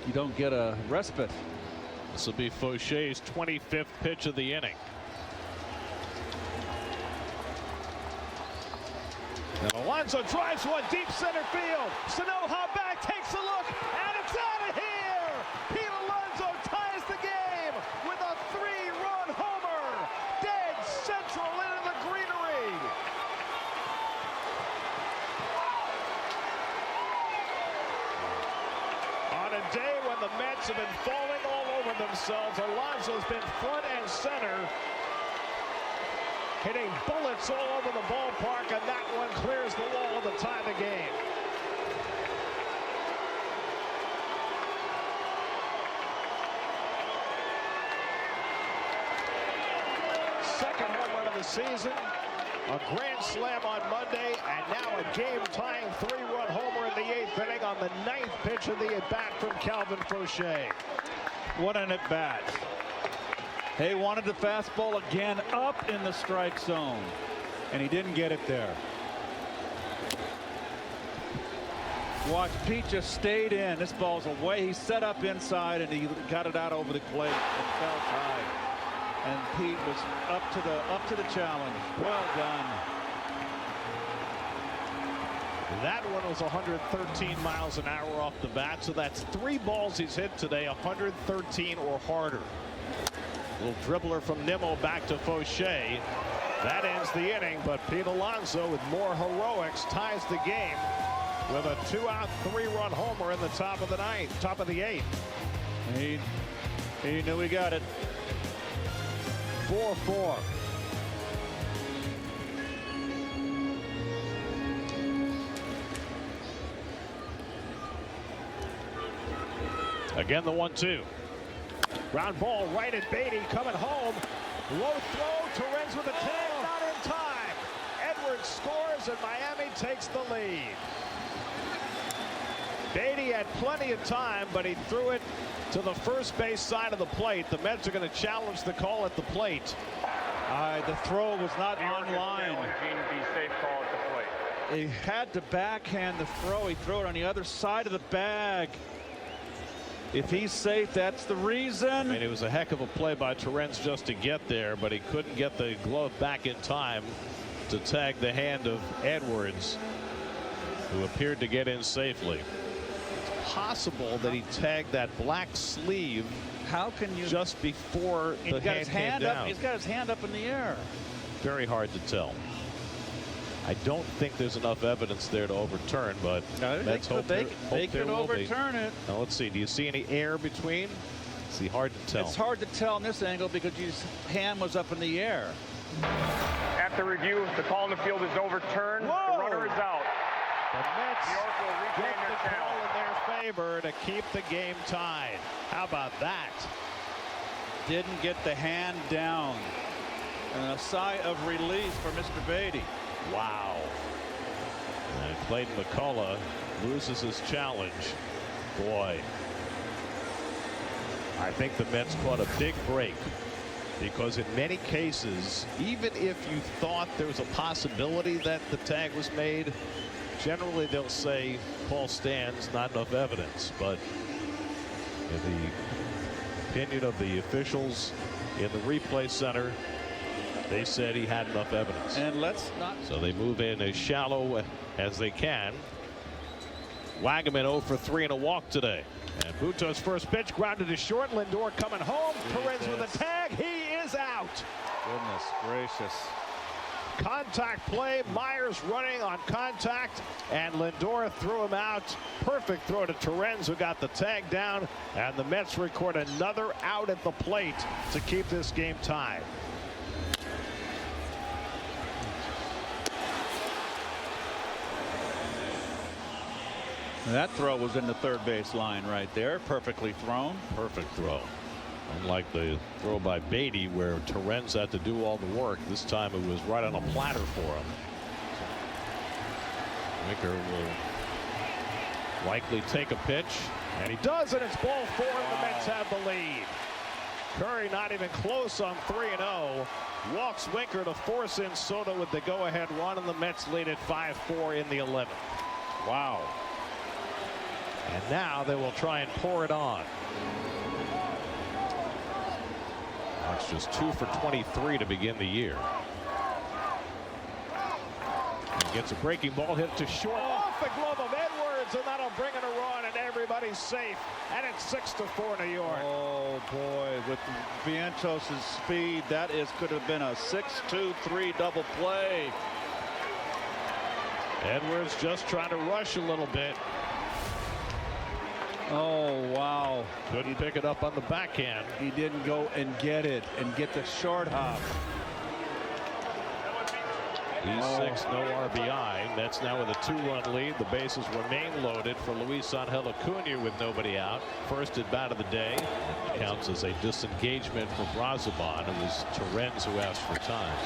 you don't get a respite. This will be Faucher's 25th pitch of the inning. And Alonso drives one deep center field. Sanoja back, takes a look, and it's out of here! Pete Alonso ties the game with a 3-run homer. Dead central into the greenery. On a day when the Mets have been falling all over themselves, Alonso's been front and center, hitting bullets all over the ballpark, and that one clears the wall to tie the game. Second home run of the season, a grand slam on Monday, and now a game-tying 3-run homer in the 8th inning on the 9th pitch of the at-bat from Calvin Faucher. What an at-bat. He wanted the fastball again up in the strike zone, and he didn't get it there. Watch, Pete just stayed in. This ball's away. He set up inside, and he got it out over the plate and fell high. And Pete was up to the challenge. Well done. That one was 113 miles an hour off the bat, so that's 3 balls he's hit today, 113 or harder. Little dribbler from Nimmo back to Faucher. That ends the inning, but Pete Alonso with more heroics ties the game with a 2-out 3-run homer in the top of the 8th. He knew he got it. 4-4. Again, the 1-2. Ground ball right at Beatty, coming home. Low throw, Torrens with a tag, not in time. Edwards scores and Miami takes the lead. Beatty had plenty of time, but he threw it to the first base side of the plate. The Mets are going to challenge the call at the plate. The throw was not on line. He had to backhand the throw. He threw it on the other side of the bag. If he's safe, that's the reason. I mean, it was a heck of a play by Torrens just to get there, but he couldn't get the glove back in time to tag the hand of Edwards, who appeared to get in safely. It's possible that he tagged that black sleeve. How can you just before the hand came down? He's got his hand up in the air. Very hard to tell. I don't think there's enough evidence there to overturn, but let's hope they could overturn it. Now let's see. Do you see any air between? It's hard to tell. It's hard to tell in this angle because his hand was up in the air. After review, the call in the field is overturned. Whoa. The runner is out. The Mets get the call in their favor to keep the game tied. How about that? Didn't get the hand down. And a sigh of relief for Mr. Beatty. Wow. And Clayton McCullough loses his challenge. Boy. I think the Mets caught a big break, because in many cases, even if you thought there was a possibility that the tag was made, generally they'll say call stands, not enough evidence. But in the opinion of the officials in the replay center, they said he had enough evidence. And let's not. So they move in as shallow as they can. Wagaman 0 for 3 and a walk today. And Buto's first pitch grounded to short. Lindor coming home. Perez with a tag. He is out. Goodness gracious. Contact play. Myers running on contact, and Lindor threw him out. Perfect throw to Torrens, who got the tag down, and the Mets record another out at the plate to keep this game tied. That throw was in the third base line right there. Perfectly thrown. Perfect throw. Unlike the throw by Beatty, where Torrens had to do all the work, this time it was right on a platter for him. Winker will likely take a pitch, and he does, and it's ball 4, and the Mets have the lead. Curry not even close on 3-0. Walks Winker to force in Soto with the go-ahead run, and the Mets lead at 5-4 in the 11th. Wow. And now they will try and pour it on. That's just 2 for 23 to begin the year. And gets a breaking ball hit to short off the glove of Edwards, and that'll bring in a run, and everybody's safe. And it's 6-4 New York. Oh boy, with Vientos' speed, that could have been a 6-2-3 double play. Edwards just trying to rush a little bit. Oh wow. Couldn't pick it up on the backhand. He didn't go and get it and get the short hop. He's 6, no RBI. Mets now with a 2-run lead. The bases remain loaded for Luis Angel Acuna with nobody out. First at bat of the day. Counts as a disengagement for Brazoban. It was Perez who asked for time.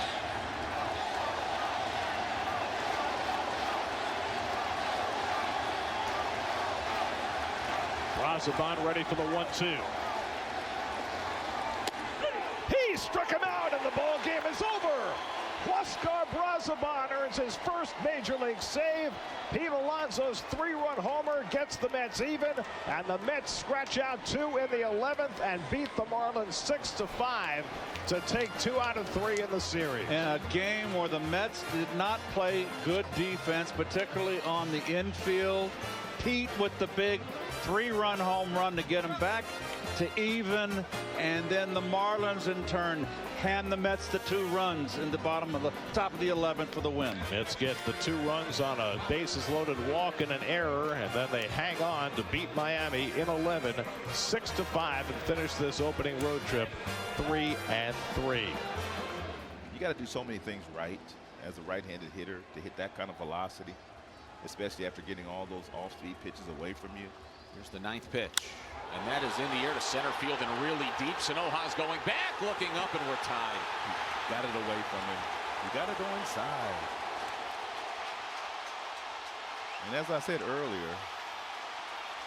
Brazoban ready for the 1-2. He struck him out, and the ball game is over. Huascar Brazoban earns his first major league save. Pete Alonso's 3-run homer gets the Mets even, and the Mets scratch out 2 in the 11th and beat the Marlins 6-5 to take 2 out of 3 in the series. In a game where the Mets did not play good defense, particularly on the infield. Pete with the big 3-run home run to get him back to even, and then the Marlins in turn hand the Mets the 2 runs in the top of the 11th for the win. Mets get the 2 runs on a bases loaded walk and an error, and then they hang on to beat Miami in 11 6-5 and finish this opening road trip 3-3. You got to do so many things right as a right-handed hitter to hit that kind of velocity, especially after getting all those off-speed pitches away from you. Here's the 9th pitch, and that is in the air to center field and really deep. Sanoja's going back, looking up, and we're tied. Got it away from him. You got to go inside. And as I said earlier,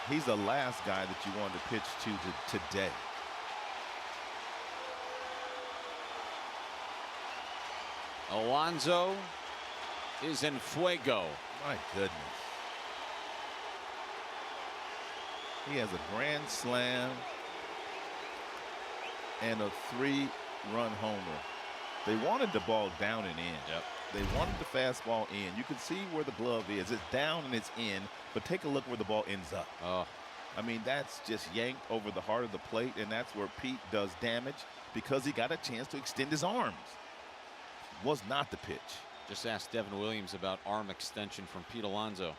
he's the last guy that you wanted to pitch to today. Alonso is in fuego. My goodness. He has a grand slam and a 3-run homer. They wanted the ball down and in. Yep. They wanted the fastball in. You can see where the glove is. It's down and it's in, but take a look where the ball ends up. Oh. I mean, that's just yanked over the heart of the plate, and that's where Pete does damage because he got a chance to extend his arms. Was not the pitch. Just asked Devin Williams about arm extension from Pete Alonso.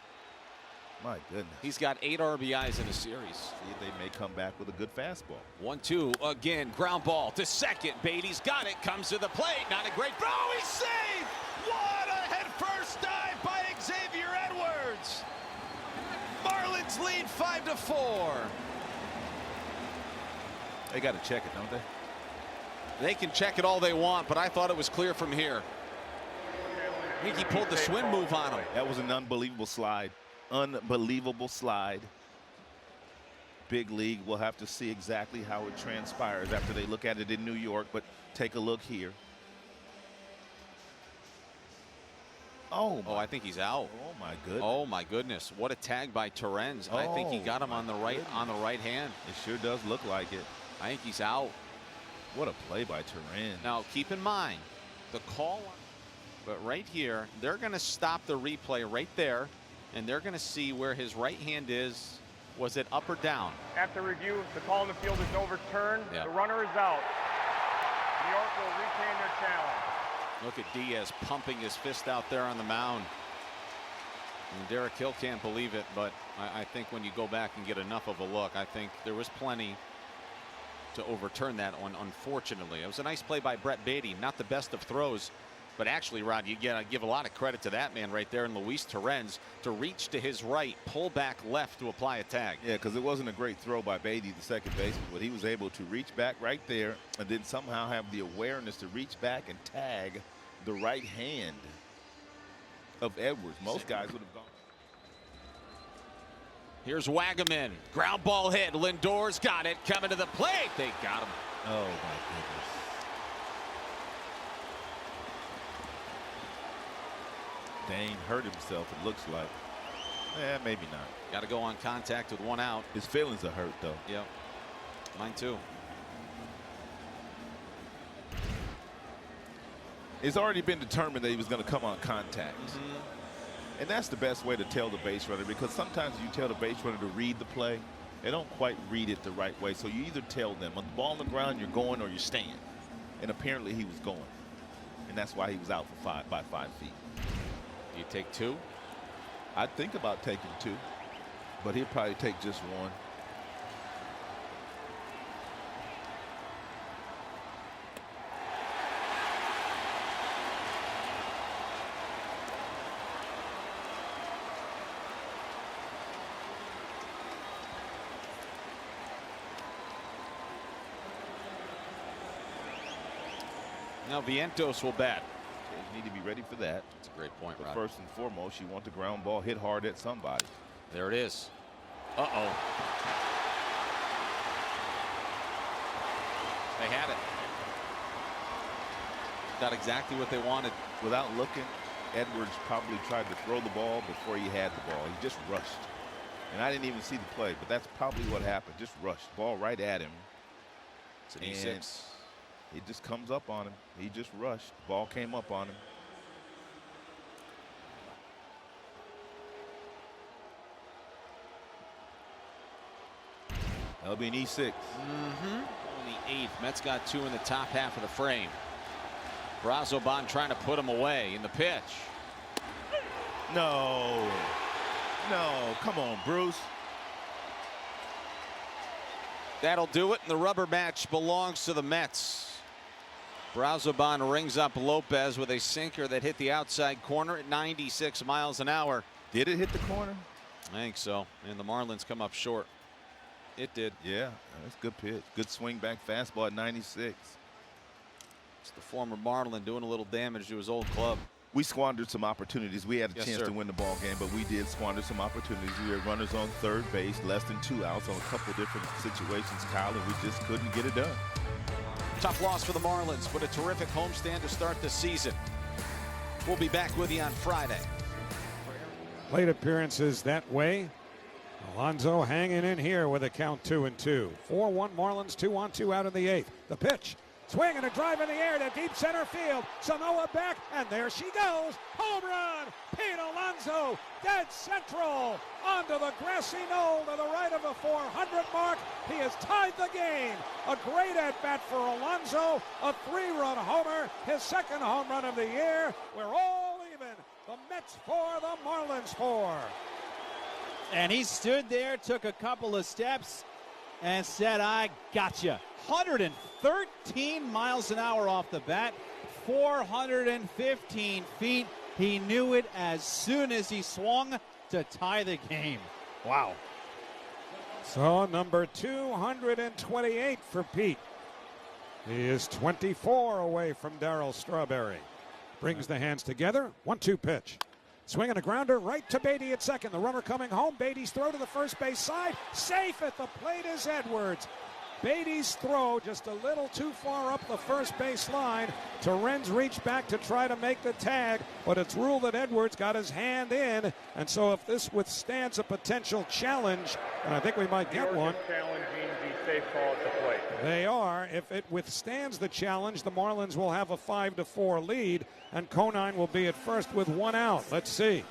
My goodness. He's got 8 RBIs in a series. See, they may come back with a good fastball. 1-2 again. Ground ball to second. Beatty's got it. Comes to the plate. Not a great throw. He's saved. What a head first dive by Xavier Edwards. Marlins lead 5-4. They got to check it, don't they? They can check it all they want, but I thought it was clear from here. Yiky pulled the swim move on him. That was an unbelievable slide. Unbelievable slide. Big league. We'll have to see exactly how it transpires after they look at it in New York, but take a look here. Oh, I think he's out. Oh my goodness. Oh my goodness. What a tag by Perez. I think he got him on the right hand. It sure does look like it. I think he's out. What a play by Perez. Now keep in mind the call, but right here they're going to stop the replay right there, and they're going to see where his right hand is. Was it up or down? After review, the call in the field is overturned. Yeah. The runner is out. New York will retain their challenge. Look at Diaz pumping his fist out there on the mound. And Derek Hill can't believe it, but I think when you go back and get enough of a look, I think there was plenty to overturn that one, unfortunately. It was a nice play by Brett Beatty. Not the best of throws, but actually, Rod, you gotta give a lot of credit to that man right there, and Luis Perez, to reach to his right, pull back left to apply a tag. Yeah, because it wasn't a great throw by Beatty, the second baseman, but he was able to reach back right there and then somehow have the awareness to reach back and tag the right hand of Edwards. Most guys would have gone. Here's Wagaman. Ground ball hit. Lindor's got it. Coming to the plate. They got him. Oh, my goodness. Dane hurt himself, it looks like. Yeah, maybe not. Got to go on contact with 1 out. His feelings are hurt, though. Yep. Mine too. It's already been determined that he was going to come on contact. And that's the best way to tell the base runner, because sometimes you tell the base runner to read the play. They don't quite read it the right way. So you either tell them on the ball on the ground you're going or you're staying. And apparently he was going. And that's why he was out for by 5 feet. Do you take 2? I'd think about taking 2, but he'll probably take just 1. Now Vientos will bat. You need to be ready for that. That's a great point, But Raad. first and foremost, you want the ground ball hit hard at somebody. There it is. Uh-oh. They had it. Got exactly what they wanted. Without looking, Edwards probably tried to throw the ball before he had the ball. He just rushed. And I didn't even see the play, but that's probably what happened. Just rushed. Ball right at him. It's an E6. It just comes up on him. He just rushed. Ball came up on him. That'll be an E6. On the 8th. Mets got 2 in the top half of the frame. Brazoban trying to put him away in the pitch. No. No. Come on, Bruce. That'll do it, and the rubber match belongs to the Mets. Brazoban rings up Lopez with a sinker that hit the outside corner at 96 miles an hour. Did it hit the corner? I think so, and the Marlins come up short. It did. Yeah, that's a good pitch. Good swing back fastball at 96. It's the former Marlin doing a little damage to his old club. We squandered some opportunities. We had a Yes, chance sir. to win the ball game, but we did squander some opportunities. We had runners on third base, less than 2 outs on a couple different situations, Kyle, and we just couldn't get it done. Tough loss for the Marlins, but a terrific homestand to start the season. We'll be back with you on Friday. Plate appearances that way. Alonso hanging in here with a count 2-2. 4-1 Marlins, 2-on-2 out in the 8th. The pitch. Swing and a drive in the air to deep center field. Samoa back, and there she goes. Home run. Pete Alonso, dead central. Onto the grassy knoll to the right of the 400 mark. He has tied the game. A great at-bat for Alonso. A 3-run homer. His second home run of the year. We're all even. The Mets 4, the Marlins 4. And he stood there, took a couple of steps, and said, I gotcha. 113 miles an hour off the bat, 415 feet. He knew it as soon as he swung to tie the game. Wow. So number 228 for Pete. He is 24 away from Darryl Strawberry. Brings the hands together. 1-2 pitch. Swinging a grounder right to Beatty at second. The runner coming home. Beatty's throw to the first base side. Safe at the plate is Edwards. Beatty's throw just a little too far up the first base line. Torrens reached back to try to make the tag, but it's ruled that Edwards got his hand in. And so if this withstands a potential challenge, and I think we might get one. Challenging the safe call at the plate. They are. If it withstands the challenge, the Marlins will have a 5-4 lead, and Cohen will be at first with 1 out. Let's see.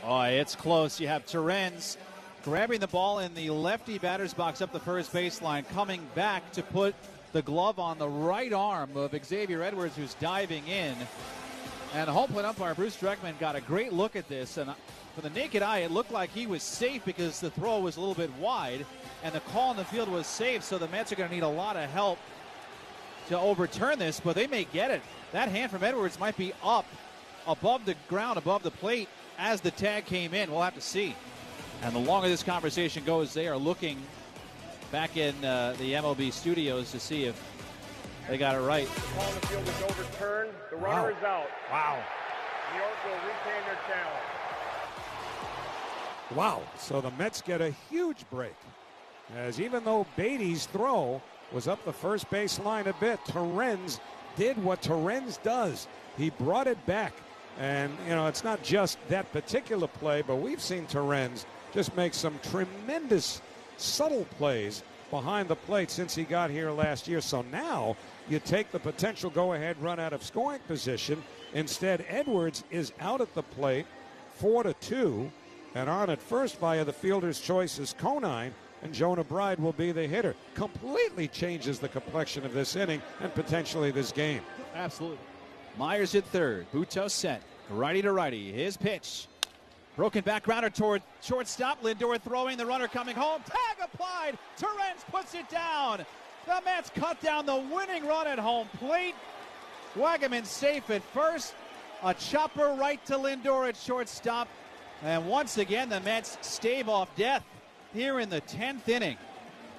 Oh, it's close. You have Torrens grabbing the ball in the lefty batter's box up the first baseline, coming back to put the glove on the right arm of Xavier Edwards, who's diving in. And home plate umpire Bruce Dreckman got a great look at this, and for the naked eye, it looked like he was safe because the throw was a little bit wide, and the call in the field was safe, so the Mets are going to need a lot of help to overturn this, but they may get it. That hand from Edwards might be up above the ground, above the plate, as the tag came in. We'll have to see. And the longer this conversation goes, they are looking back in the MLB studios to see if they got it right. The call in the field is overturned. The runner is out. Wow. New York will retain their challenge. Wow. So the Mets get a huge break, as even though Beatty's throw was up the first base line a bit, Torrens did what Torrens does. He brought it back. And, you know, it's not just that particular play, but we've seen Torrens just make some tremendous subtle plays behind the plate since he got here last year. So now you take the potential go-ahead run out of scoring position. Instead, Edwards is out at the plate, 4-2, and on at first via the fielder's choice is Cohen, and Jonah Bride will be the hitter. Completely changes the complexion of this inning and potentially this game. Absolutely. Myers at third. Butos set. Righty to righty. His pitch. Broken back grounder toward shortstop. Lindor throwing. The runner coming home. Tag applied. Torrens puts it down. The Mets cut down the winning run at home plate. Wagaman safe at first. A chopper right to Lindor at shortstop. And once again, the Mets stave off death here in the 10th inning.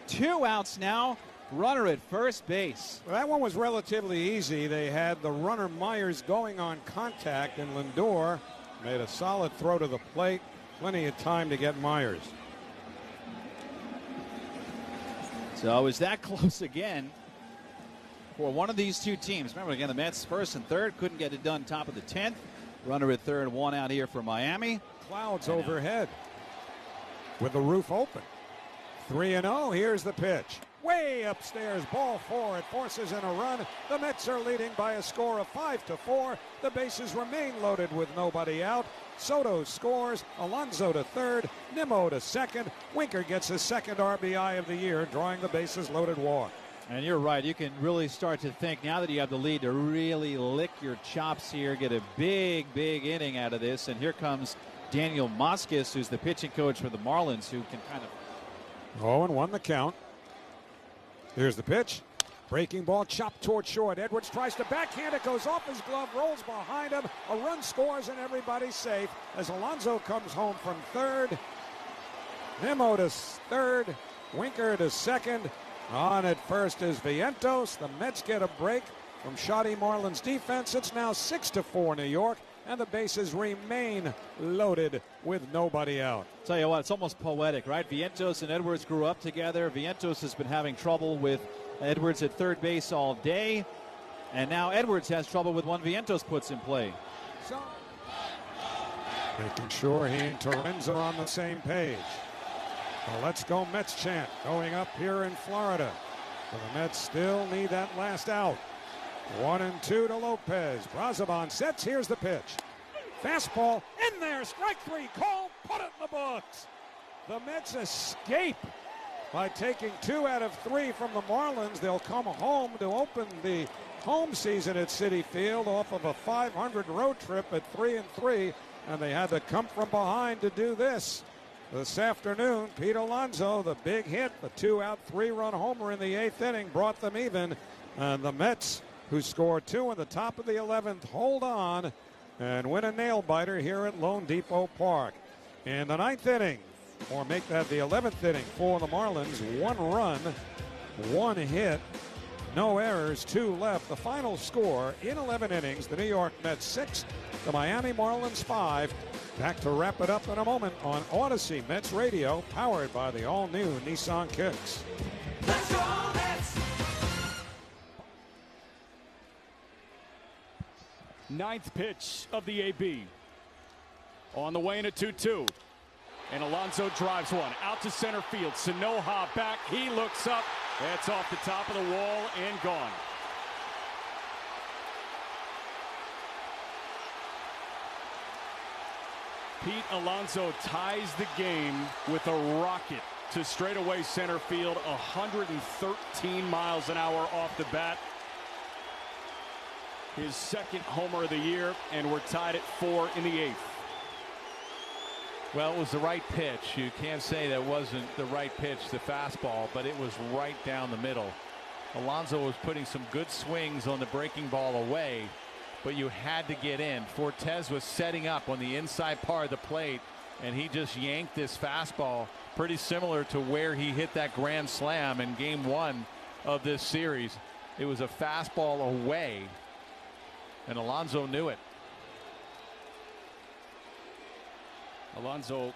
2 outs now. Runner at first base. Well, that one was relatively easy. They had the runner Myers going on contact, and Lindor made a solid throw to the plate. Plenty of time to get Myers. So is that close again for one of these two teams? Remember, again, the Mets first and third couldn't get it done top of the 10th. Runner at third, 1 out here for Miami. Clouds overhead with the roof open. 3-0. Here's the pitch. Way upstairs, ball 4. It forces in a run. The Mets are leading by a score of 5-4. The bases remain loaded with nobody out. Soto scores. Alonso to third. Nimmo to second. Winker gets his second RBI of the year, drawing the bases loaded walk. And you're right. You can really start to think now that you have the lead to really lick your chops here, get a big, big inning out of this. And here comes Daniel Mosquez, who's the pitching coach for the Marlins, who can kind of. 0-1 the count. Here's the pitch. Breaking ball chopped toward short. Edwards tries to backhand. It goes off his glove, rolls behind him. A run scores and everybody's safe as Alonso comes home from third. Nimmo to third. Winker to second. On at first is Vientos. The Mets get a break from shoddy Marlins defense. It's now 6-4 New York, and the bases remain loaded with nobody out. Tell you what, it's almost poetic, right? Vientos and Edwards grew up together. Vientos has been having trouble with Edwards at third base all day, and now Edwards has trouble with one Vientos puts in play. So, making sure he and Torrens are on the same page. The Let's Go Mets chant going up here in Florida. But the Mets still need that last out. 1-2 to Lopez. Brazoban sets. Here's the pitch. Fastball in there. Strike 3. Call. Put it in the books. The Mets escape by taking 2 out of 3 from the Marlins. They'll come home to open the home season at Citi Field off of a 500 road trip at 3-3, and they had to come from behind to do this. This afternoon, Pete Alonso, the big hit, the 2-out, 3-run homer in the 8th inning, brought them even. And the Mets, who scored 2 in the top of the 11th, hold on and win a nail-biter here at Lone Depot Park. In the 9th inning, or make that the 11th inning for the Marlins, 1 run, 1 hit, no errors, 2 left. The final score in 11 innings, the New York Mets 6, the Miami Marlins 5. Back to wrap it up in a moment on Odyssey Mets Radio, powered by the all-new Nissan Kicks. Let's go Mets! 9th pitch of the AB. On the way in at 2-2. And Alonso drives one out to center field. Sanoja back. He looks up. That's off the top of the wall and gone. Pete Alonso ties the game with a rocket to straightaway center field. 113 miles an hour off the bat. His 2nd homer of the year, and we're tied at 4 in the 8th. Well, it was the right pitch. You can't say that wasn't the right pitch, the fastball, but it was right down the middle. Alonso was putting some good swings on the breaking ball away, but you had to get in. Fortes was setting up on the inside part of the plate, and he just yanked this fastball pretty similar to where he hit that grand slam in game 1 of this series. It was a fastball away, and Alonso knew it. Alonso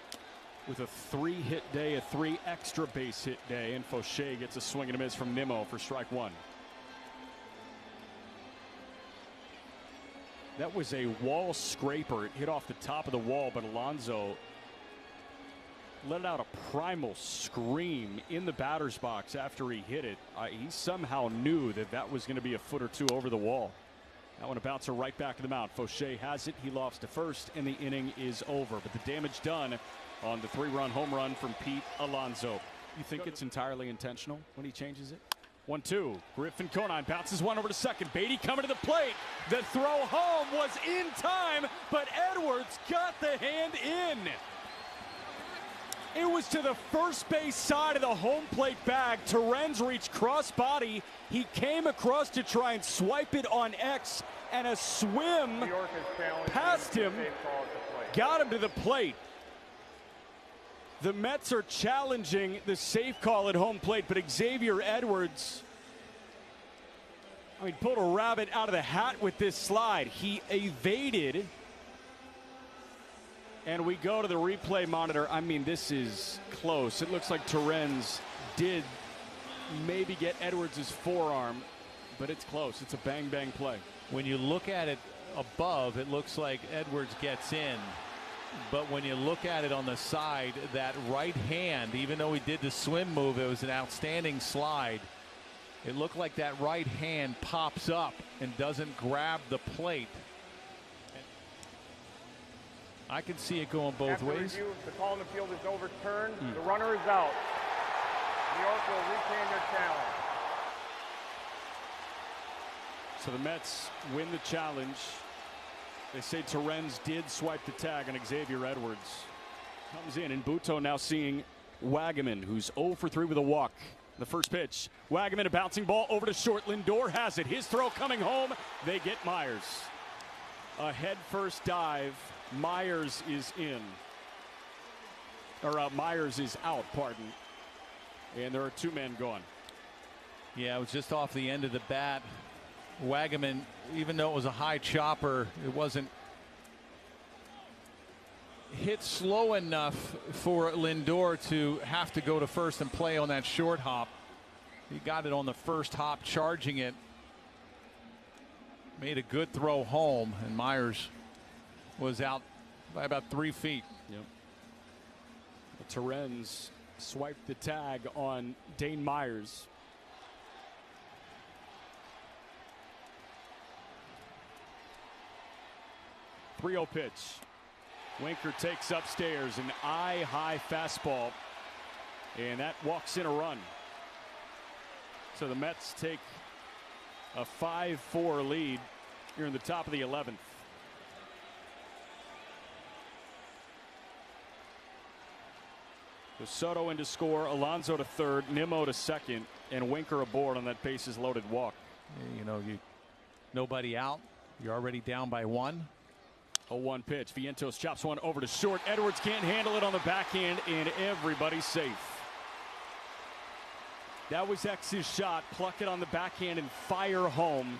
with a 3-hit day, a 3 extra base hit day, and Fauché gets a swing and a miss from Nimmo for strike 1. That was a wall scraper. It hit off the top of the wall, but Alonso let out a primal scream in the batter's box after he hit it. He somehow knew that that was going to be a foot or two over the wall. That one a bouncer right back to the mound. Fauché has it. He lofts to first, and the inning is over. But the damage done on the 3-run home run from Pete Alonso. You think it's entirely intentional when he changes it? 1-2. Griffin Conine bounces one over to second. Beatty coming to the plate. The throw home was in time, but Edwards got the hand in. It was to the first base side of the home plate bag. Terens reached cross body. He came across to try and swipe it on X, and a swim past him got him to the plate. The Mets are challenging the safe call at home plate, but Xavier Edwards, pulled a rabbit out of the hat with this slide. He evaded. And we go to the replay monitor. This is close. It looks like Terens did maybe get Edwards' forearm, but it's close. It's a bang-bang play. When you look at it above, it looks like Edwards gets in. But when you look at it on the side, that right hand, even though he did the swim move, it was an outstanding slide. It looked like that right hand pops up and doesn't grab the plate. I can see it going both ways. Review, the call in the field is overturned. The runner is out. New York will retain their challenge. So the Mets win the challenge. They say Terens did swipe the tag on Xavier Edwards. Comes in, and Buto now seeing Wagaman, who's 0 for 3 with a walk. The first pitch, Wagaman, a bouncing ball over to short. Lindor has it. His throw coming home. They get Myers. A head-first dive. Myers is in. Myers is out, pardon. And there are 2 men gone. Yeah, it was just off the end of the bat. Wagaman, even though it was a high chopper, it wasn't hit slow enough for Lindor to have to go to first and play on that short hop. He got it on the first hop, charging it. Made a good throw home, and Myers was out by about 3 feet. Yep. Terens swiped the tag on Dane Myers. .30 pitch. Winker takes upstairs, an eye-high fastball, and that walks in a run. So the Mets take a 5-4 lead here in the top of the 11th. So Soto in to score, Alonso to third, Nimmo to second, and Winker aboard on that bases loaded walk. Nobody out. You're already down by 1. 0-1 pitch. Vientos chops one over to short. Edwards can't handle it on the backhand, and everybody's safe. That was X's shot. Pluck it on the backhand and fire home.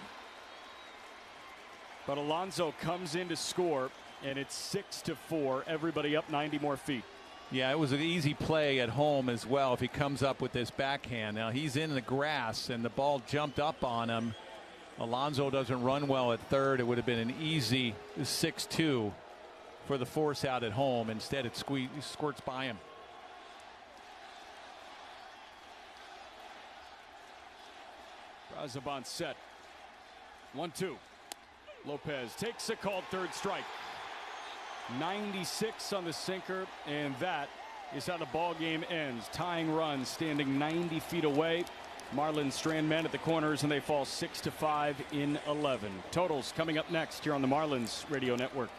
But Alonso comes in to score, and it's 6-4. Everybody up 90 more feet. Yeah, it was an easy play at home as well if he comes up with this backhand. Now he's in the grass, and the ball jumped up on him. Alonso doesn't run well at third. It would have been an easy 6-2 for the force out at home. Instead, it squirts by him. Brazoban set. 1-2. Lopez takes a called third strike. 96 on the sinker, and that is how the ball game ends. Tying run, standing 90 feet away. Marlins strand men at the corners, and they fall 6-5 in 11. Totals coming up next here on the Marlins Radio Network.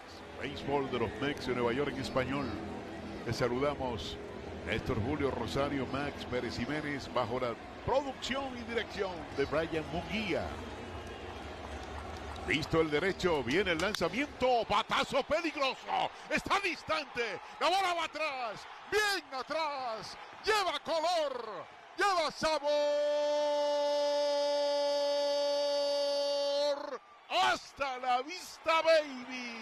Béisbol de los Mex de Nueva York en español. Les saludamos Nestor, Julio, Rosario, Max, Perez, Jimenez, bajo la producción y dirección de Brian Munguía. Listo el derecho, viene el lanzamiento, batazo peligroso, está distante, la bola va atrás, bien atrás, lleva color, lleva sabor, hasta la vista baby.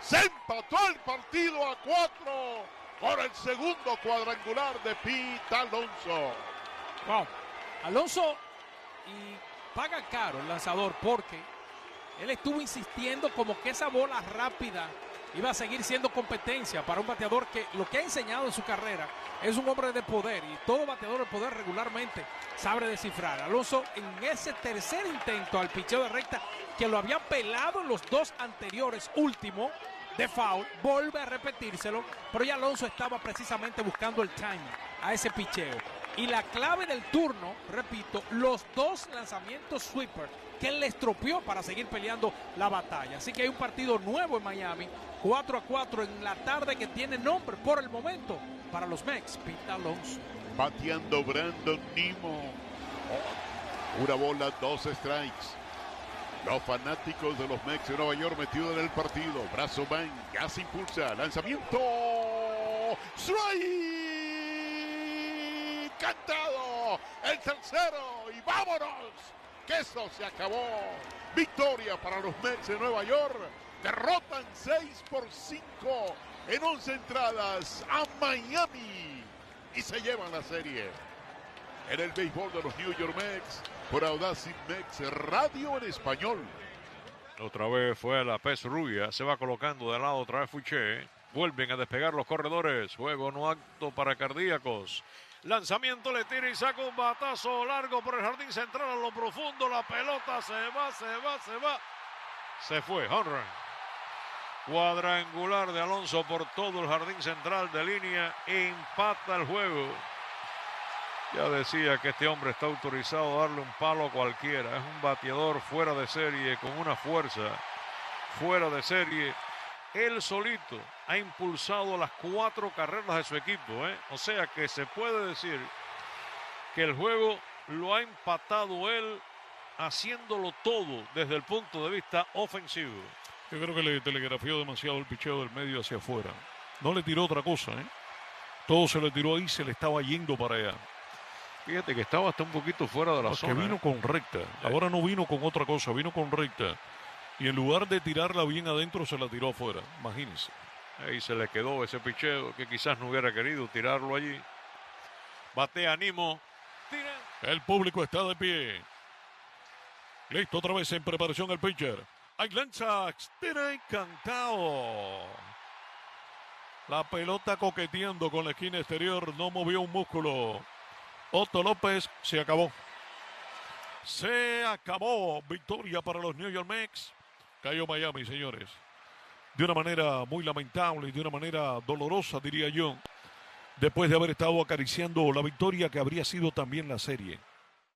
Se empató el partido a 4 por el segundo cuadrangular de Pete Alonso. Wow, Alonso y paga caro el lanzador porque Él estuvo insistiendo como que esa bola rápida iba a seguir siendo competencia para un bateador que lo que ha enseñado en su carrera es un hombre de poder, y todo bateador de poder regularmente sabe descifrar. Alonso, en ese tercer intento al picheo de recta, que lo había pelado en los dos anteriores, último de foul, vuelve a repetírselo, pero ya Alonso estaba precisamente buscando el timing a ese picheo. Y la clave del turno, repito, los dos lanzamientos sweeper que él le estropeó para seguir peleando la batalla. Así que hay un partido nuevo en Miami, 4-4 en la tarde, que tiene nombre por el momento para los Mex. Pinta Alonso. Bateando Brandon Nimmo. Una bola, 2 strikes. Los fanáticos de los Mex de Nueva York metidos en el partido. Brazoban, gas impulsa, lanzamiento. Strike. Cantado. El tercero. Y vámonos. Que eso se acabó. Victoria para los Mets de Nueva York. Derrotan 6-5 en 11 entradas a Miami y se llevan la serie. En el béisbol de los New York Mets, por Audacity Mex Radio en español. Otra vez fue a la pez rubia, se va colocando de lado otra vez Fuché. Vuelven a despegar los corredores. Juego no apto para cardíacos. Lanzamiento, le tira y saca un batazo largo por el jardín central a lo profundo. La pelota se va. Se fue, home run. Cuadrangular de Alonso por todo el jardín central de línea. Empata el juego. Ya decía que este hombre está autorizado a darle un palo a cualquiera. Es un bateador fuera de serie, con una fuerza fuera de serie. Él solito ha impulsado las 4 carreras de su equipo, O sea que se puede decir que el juego lo ha empatado él, haciéndolo todo desde el punto de vista ofensivo. Yo creo que le telegrafió demasiado el picheo del medio hacia afuera. No le tiró otra cosa, Todo se le tiró ahí, se le estaba yendo para allá. Fíjate que estaba hasta un poquito fuera de la zona. Que vino con recta. Ahora no vino con otra cosa, vino con recta. Y en lugar de tirarla bien adentro, se la tiró afuera. Imagínense. Ahí se le quedó ese picheo que quizás no hubiera querido tirarlo allí. Batea Nimmo. Tira. El público está de pie. Listo, otra vez en preparación el pitcher. Hay lanza, tira y cantado. La pelota coqueteando con la esquina exterior, no movió un músculo. Otto López, se acabó. Se acabó. Victoria para los New York Mets. Cayó Miami, señores. De una manera muy lamentable y de una manera dolorosa, diría yo. Después de haber estado acariciando la victoria que habría sido también la serie.